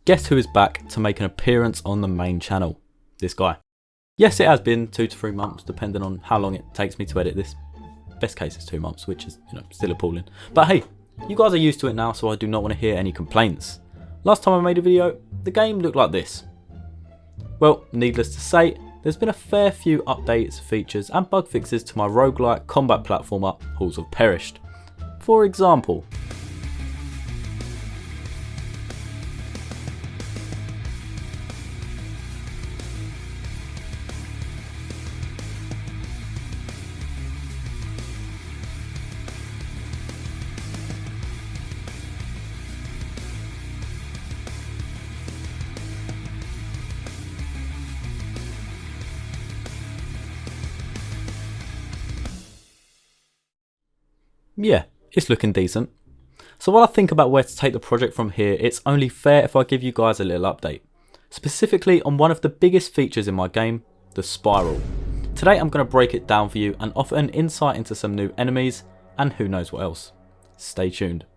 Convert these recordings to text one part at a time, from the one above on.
guess who is back to make an appearance on the main channel? This guy. Yes, it has been 2 to 3 months, depending on how long it takes me to edit this. Best case is 2 months, which is, still appalling. But hey, you guys are used to it now, so I do not want to hear any complaints. Last time I made a video, the game looked like this. Well, needless to say, there's been a fair few updates, features and bug fixes to my roguelike combat platformer, Halls of Perished. For example, yeah, it's looking decent. So while I think about where to take the project from here, it's only fair if I give you guys a little update. Specifically on one of the biggest features in my game, the spiral. Today I'm going to break it down for you and offer an insight into some new enemies and who knows what else. Stay tuned.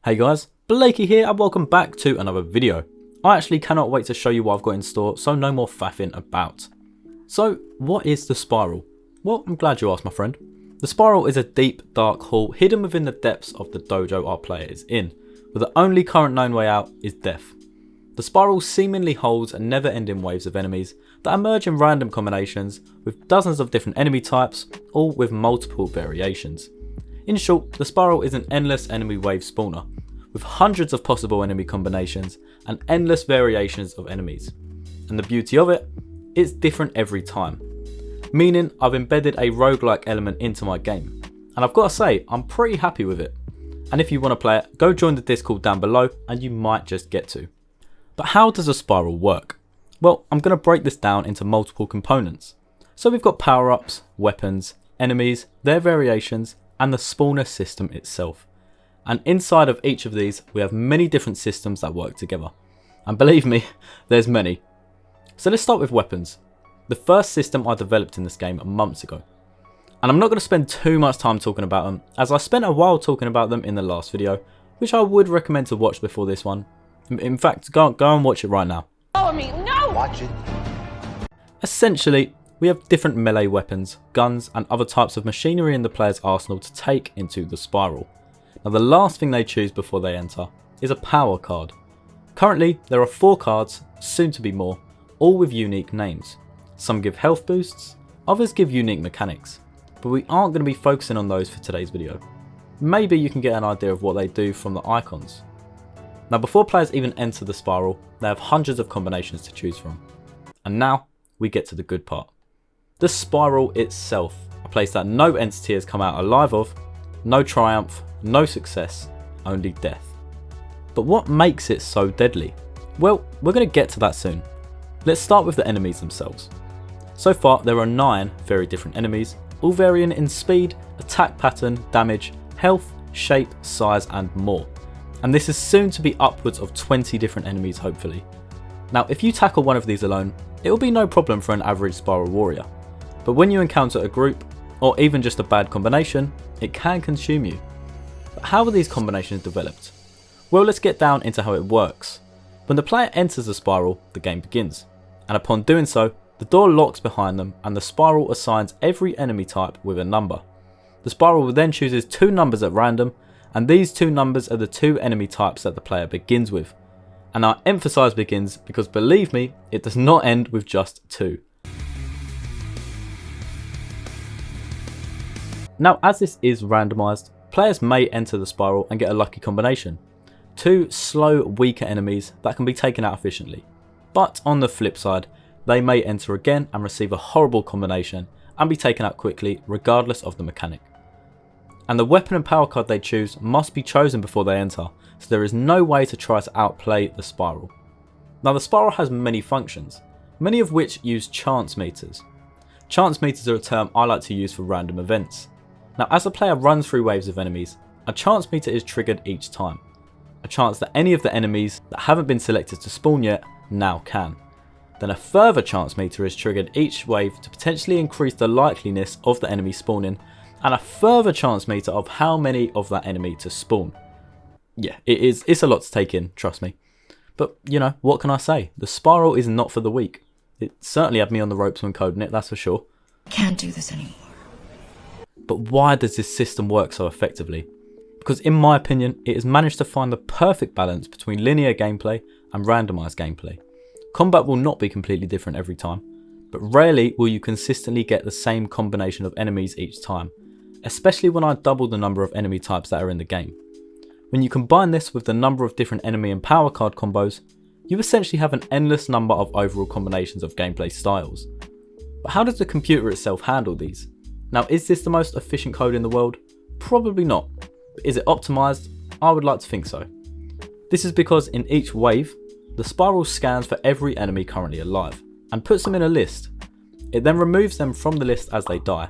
Hey guys, Blakey here and welcome back to another video. I actually cannot wait to show you what I've got in store, so no more faffing about. So what is the spiral? Well, I'm glad you asked, my friend. The spiral is a deep, dark hall hidden within the depths of the dojo our player is in, where the only current known way out is death. The spiral seemingly holds a never-ending waves of enemies that emerge in random combinations with dozens of different enemy types, all with multiple variations. In short, the spiral is an endless enemy wave spawner, with hundreds of possible enemy combinations and endless variations of enemies. And the beauty of it, it's different every time. Meaning I've embedded a roguelike element into my game, and I've got to say I'm pretty happy with it. And if you want to play it, go join the Discord down below and you might just get to. But how does a spiral work? Well, I'm going to break this down into multiple components. So we've got power-ups, weapons, enemies, their variations and the spawner system itself. And inside of each of these we have many different systems that work together. And believe me, there's many. So let's start with weapons. The first system I developed in this game months ago. And I'm not going to spend too much time talking about them, as I spent a while talking about them in the last video, which I would recommend to watch before this one. In fact, go and watch it right now. Follow me, no! Watch it. Essentially, we have different melee weapons, guns and other types of machinery in the player's arsenal to take into the spiral. Now the last thing they choose before they enter is a power card. Currently there are 4 cards, soon to be more, all with unique names. Some give health boosts, others give unique mechanics, but we aren't going to be focusing on those for today's video. Maybe you can get an idea of what they do from the icons. Now before players even enter the spiral, they have hundreds of combinations to choose from. And now we get to the good part. The spiral itself, a place that no entity has come out alive of, no triumph, no success, only death. But what makes it so deadly? Well, we're going to get to that soon. Let's start with the enemies themselves. So far there are 9 very different enemies, all varying in speed, attack pattern, damage, health, shape, size and more. And this is soon to be upwards of 20 different enemies hopefully. Now if you tackle one of these alone, it will be no problem for an average spiral warrior. But when you encounter a group, or even just a bad combination, it can consume you. But how are these combinations developed? Well, let's get down into how it works. When the player enters the spiral, the game begins. And upon doing so, the door locks behind them and the spiral assigns every enemy type with a number. The spiral then chooses 2 numbers at random, and these 2 numbers are the 2 enemy types that the player begins with. And I emphasise begins because believe me, it does not end with just 2. Now as this is randomised, players may enter the spiral and get a lucky combination. 2 slow, weaker enemies that can be taken out efficiently. But on the flip side, they may enter again and receive a horrible combination and be taken out quickly regardless of the mechanic. And the weapon and power card they choose must be chosen before they enter, so there is no way to try to outplay the spiral. Now the spiral has many functions, many of which use chance meters. Chance meters are a term I like to use for random events. Now as the player runs through waves of enemies, a chance meter is triggered each time. A chance that any of the enemies that haven't been selected to spawn yet now can. Then a further chance meter is triggered each wave to potentially increase the likeliness of the enemy spawning, and a further chance meter of how many of that enemy to spawn. Yeah, it's a lot to take in, trust me. But you know, what can I say? The Spiral is not for the weak. It certainly had me on the ropes when coding it, that's for sure. Can't do this anymore. But why does this system work so effectively? Because in my opinion, it has managed to find the perfect balance between linear gameplay and randomised gameplay. Combat will not be completely different every time, but rarely will you consistently get the same combination of enemies each time, especially when I double the number of enemy types that are in the game. When you combine this with the number of different enemy and power card combos, you essentially have an endless number of overall combinations of gameplay styles. But how does the computer itself handle these? Now, is this the most efficient code in the world? Probably not. But is it optimized? I would like to think so. This is because in each wave, the Spiral scans for every enemy currently alive and puts them in a list. It then removes them from the list as they die.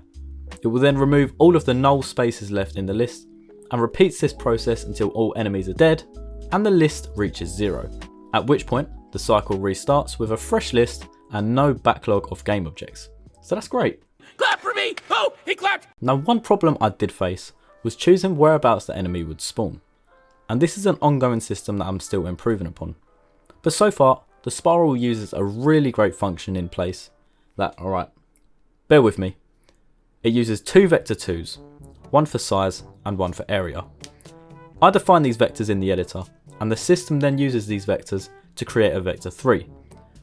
It will then remove all of the null spaces left in the list and repeats this process until all enemies are dead and the list reaches 0. At which point, the cycle restarts with a fresh list and no backlog of game objects. So that's great. Clap for me! Oh, he clapped! Now, one problem I did face was choosing whereabouts the enemy would spawn. And this is an ongoing system that I'm still improving upon. But so far, the Spiral uses a really great function in place that, alright, bear with me. It uses 2 vector 2s, one for size and one for area. I define these vectors in the editor, and the system then uses these vectors to create a vector 3,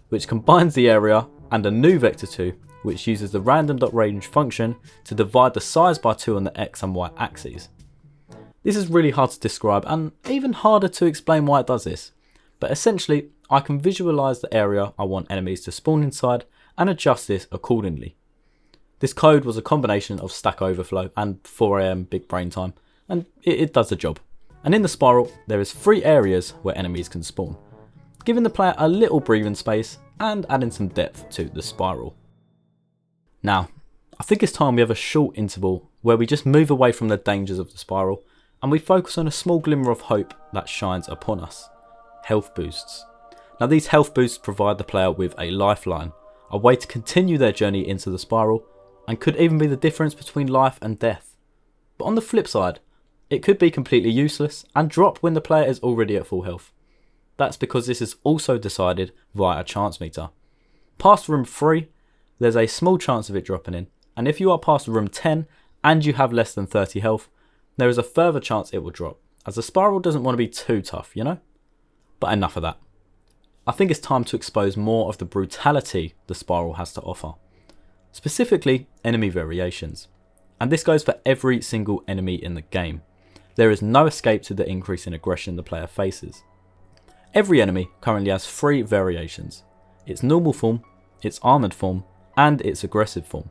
which combines the area and a new vector 2, which uses the random.range function to divide the size by 2 on the x and y axes. This is really hard to describe and even harder to explain why it does this, but essentially I can visualize the area I want enemies to spawn inside and adjust this accordingly. This code was a combination of Stack Overflow and 4am big brain time, and it does the job. And in the Spiral, there is 3 areas where enemies can spawn, giving the player a little breathing space and adding some depth to the Spiral. Now, I think it's time we have a short interval where we just move away from the dangers of the Spiral and we focus on a small glimmer of hope that shines upon us. Health boosts. Now, these health boosts provide the player with a lifeline, a way to continue their journey into the Spiral, and could even be the difference between life and death. But on the flip side, it could be completely useless and drop when the player is already at full health. That's because this is also decided via a chance meter. Past room 3, there's a small chance of it dropping in, and if you are past room 10 and you have less than 30 health, there is a further chance it will drop, as the Spiral doesn't want to be too tough, you know? But enough of that. I think it's time to expose more of the brutality the Spiral has to offer. Specifically, enemy variations. And this goes for every single enemy in the game. There is no escape to the increase in aggression the player faces. Every enemy currently has 3 variations: its normal form, its armoured form, and its aggressive form.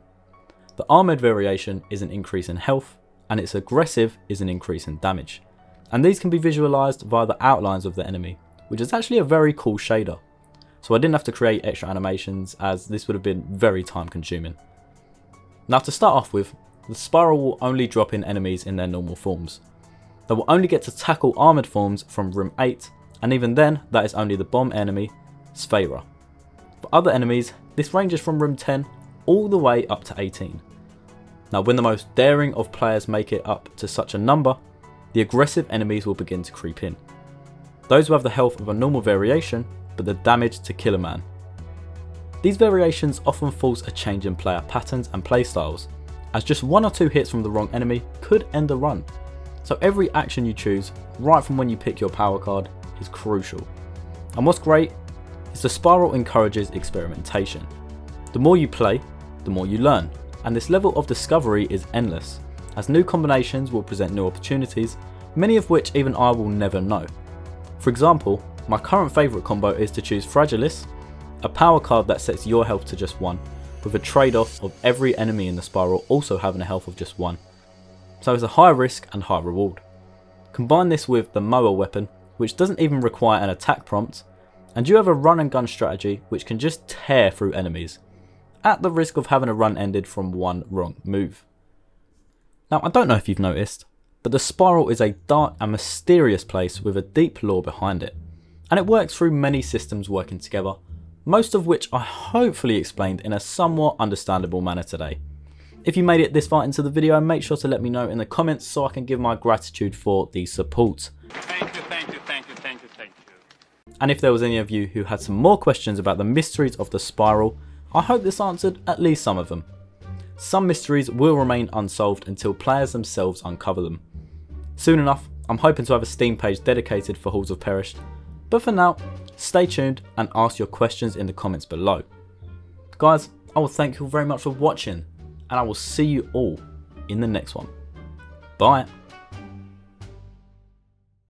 The armoured variation is an increase in health, and its aggressive is an increase in damage. And these can be visualised via the outlines of the enemy, which is actually a very cool shader. So I didn't have to create extra animations, as this would have been very time consuming. Now, to start off with, the Spiral will only drop in enemies in their normal forms. They will only get to tackle armoured forms from room 8, and even then that is only the bomb enemy, Sphera. For other enemies, this ranges from room 10 all the way up to 18. Now, when the most daring of players make it up to such a number, the aggressive enemies will begin to creep in. Those who have the health of a normal variation, but the damage to kill a man. These variations often force a change in player patterns and playstyles, as just 1 or 2 hits from the wrong enemy could end a run. So every action you choose, right from when you pick your power card, is crucial. And what's great is the Spiral encourages experimentation. The more you play, the more you learn, and this level of discovery is endless, as new combinations will present new opportunities, many of which even I will never know. For example, my current favourite combo is to choose Fragilis, a power card that sets your health to just 1, with a trade-off of every enemy in the Spiral also having a health of just 1. So it's a high risk and high reward. Combine this with the Moa weapon, which doesn't even require an attack prompt, and you have a run and gun strategy which can just tear through enemies, at the risk of having a run ended from 1 wrong move. Now, I don't know if you've noticed, but the Spiral is a dark and mysterious place with a deep lore behind it, and it works through many systems working together, most of which I hopefully explained in a somewhat understandable manner today. If you made it this far into the video, make sure to let me know in the comments so I can give my gratitude for the support. Thank you, thank you, thank you, thank you, thank you. And if there was any of you who had some more questions about the mysteries of the spiral, I hope this answered at least some of them. Some mysteries will remain unsolved until players themselves uncover them. Soon enough, I'm hoping to have a Steam page dedicated for Halls of Perished, but for now, stay tuned and ask your questions in the comments below. Guys, I will thank you very much for watching, and I will see you all in the next one. Bye.